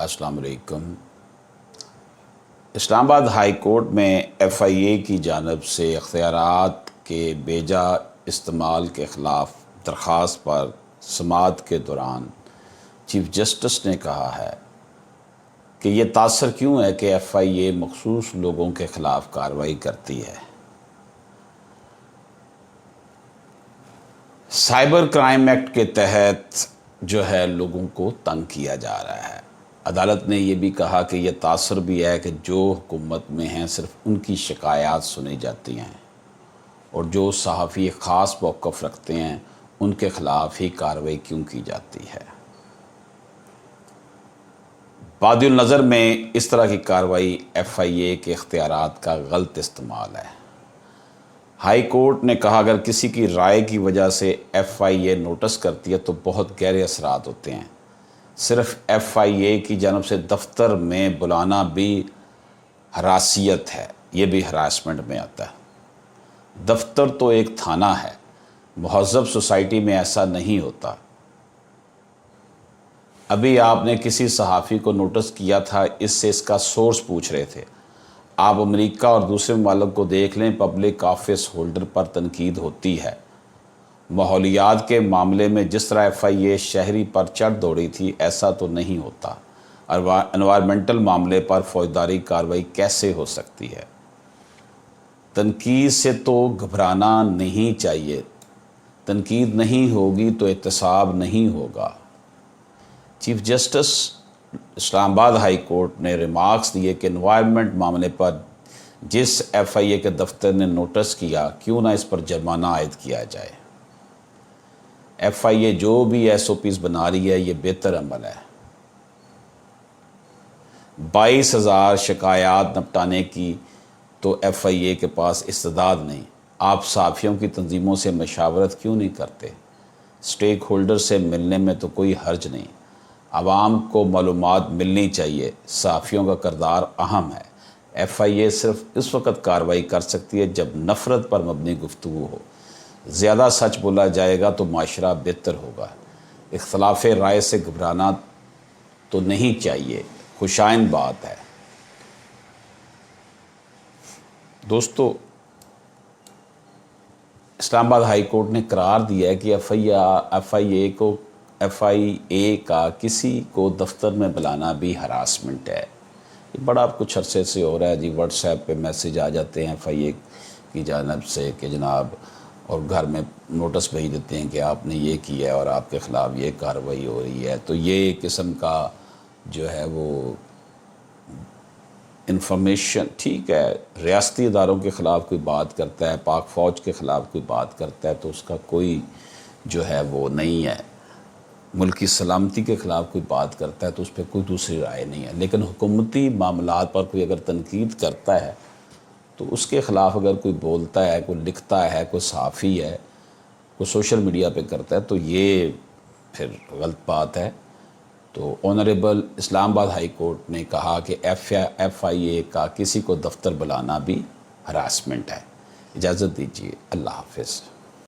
السلام علیکم۔ اسلام آباد ہائی کورٹ میں ایف آئی اے کی جانب سے اختیارات کے بیجا استعمال کے خلاف درخواست پر سماعت کے دوران چیف جسٹس نے کہا ہے کہ یہ تاثر کیوں ہے کہ ایف آئی اے مخصوص لوگوں کے خلاف کارروائی کرتی ہے۔ سائبر کرائم ایکٹ کے تحت جو ہے لوگوں کو تنگ کیا جا رہا ہے۔ عدالت نے یہ بھی کہا کہ یہ تاثر بھی ہے کہ جو حکومت میں ہیں صرف ان کی شکایات سنی جاتی ہیں اور جو صحافی خاص موقف رکھتے ہیں ان کے خلاف ہی کارروائی کیوں کی جاتی ہے۔ بادی النظر میں اس طرح کی کارروائی ایف آئی اے کے اختیارات کا غلط استعمال ہے۔ ہائی کورٹ نے کہا اگر کسی کی رائے کی وجہ سے ایف آئی اے نوٹس کرتی ہے تو بہت گہرے اثرات ہوتے ہیں۔ صرف ایف آئی اے کی جانب سے دفتر میں بلانا بھی ہراسیت ہے، یہ بھی ہراسمنٹ میں آتا ہے۔ دفتر تو ایک تھانہ ہے، مہذب سوسائٹی میں ایسا نہیں ہوتا۔ ابھی آپ نے کسی صحافی کو نوٹس کیا تھا، اس سے اس کا سورس پوچھ رہے تھے۔ آپ امریکہ اور دوسرے ممالک کو دیکھ لیں، پبلک آفس ہولڈر پر تنقید ہوتی ہے۔ ماحولیات کے معاملے میں جس طرح ایف آئی اے شہری پر چڑھ دوڑی تھی ایسا تو نہیں ہوتا۔ انوائرمنٹل معاملے پر فوجداری کارروائی کیسے ہو سکتی ہے؟ تنقید سے تو گھبرانا نہیں چاہیے۔ تنقید نہیں ہوگی تو احتساب نہیں ہوگا۔ چیف جسٹس اسلام آباد ہائی کورٹ نے ریمارکس دیے کہ انوائرمنٹ معاملے پر جس ایف آئی اے کے دفتر نے نوٹس کیا کیوں نہ اس پر جرمانہ عائد کیا جائے۔ ایف آئی اے جو بھی ایس او پیز بنا رہی ہے یہ بہتر عمل ہے۔ 22,000 شکایات نپٹانے کی تو ایف آئی اے کے پاس استعداد نہیں۔ آپ صحافیوں کی تنظیموں سے مشاورت کیوں نہیں کرتے؟ سٹیک ہولڈر سے ملنے میں تو کوئی حرج نہیں۔ عوام کو معلومات ملنی چاہیے۔ صحافیوں کا کردار اہم ہے۔ ایف آئی اے صرف اس وقت کارروائی کر سکتی ہے جب نفرت پر مبنی گفتگو ہو۔ زیادہ سچ بولا جائے گا تو معاشرہ بہتر ہوگا۔ اختلاف رائے سے گھبرانا تو نہیں چاہیے، خوشائند بات ہے۔ دوستو، اسلام آباد ہائی کورٹ نے قرار دیا ہے کہ ایف آئی اے کا کسی کو دفتر میں بلانا بھی ہراسمنٹ ہے۔ یہ بڑا کچھ عرصے سے ہو رہا ہے جی، واٹس ایپ پہ میسیج آ جاتے ہیں ایف آئی اے کی جانب سے کہ جناب، اور گھر میں نوٹس بھیج دیتے ہیں کہ آپ نے یہ کیا ہے اور آپ کے خلاف یہ کارروائی ہو رہی ہے۔ تو یہ قسم کا جو ہے وہ انفارمیشن ٹھیک ہے، ریاستی اداروں کے خلاف کوئی بات کرتا ہے، پاک فوج کے خلاف کوئی بات کرتا ہے تو اس کا کوئی جو ہے وہ نہیں ہے۔ ملکی سلامتی کے خلاف کوئی بات کرتا ہے تو اس پہ کوئی دوسری رائے نہیں ہے۔ لیکن حکومتی معاملات پر کوئی اگر تنقید کرتا ہے تو اس کے خلاف اگر کوئی بولتا ہے، کوئی لکھتا ہے، کوئی صحافی ہے، کوئی سوشل میڈیا پہ کرتا ہے تو یہ پھر غلط بات ہے۔ تو آنریبل اسلام آباد ہائی کورٹ نے کہا کہ ایف آئی اے کا کسی کو دفتر بلانا بھی ہراسمنٹ ہے۔ اجازت دیجیے، اللہ حافظ۔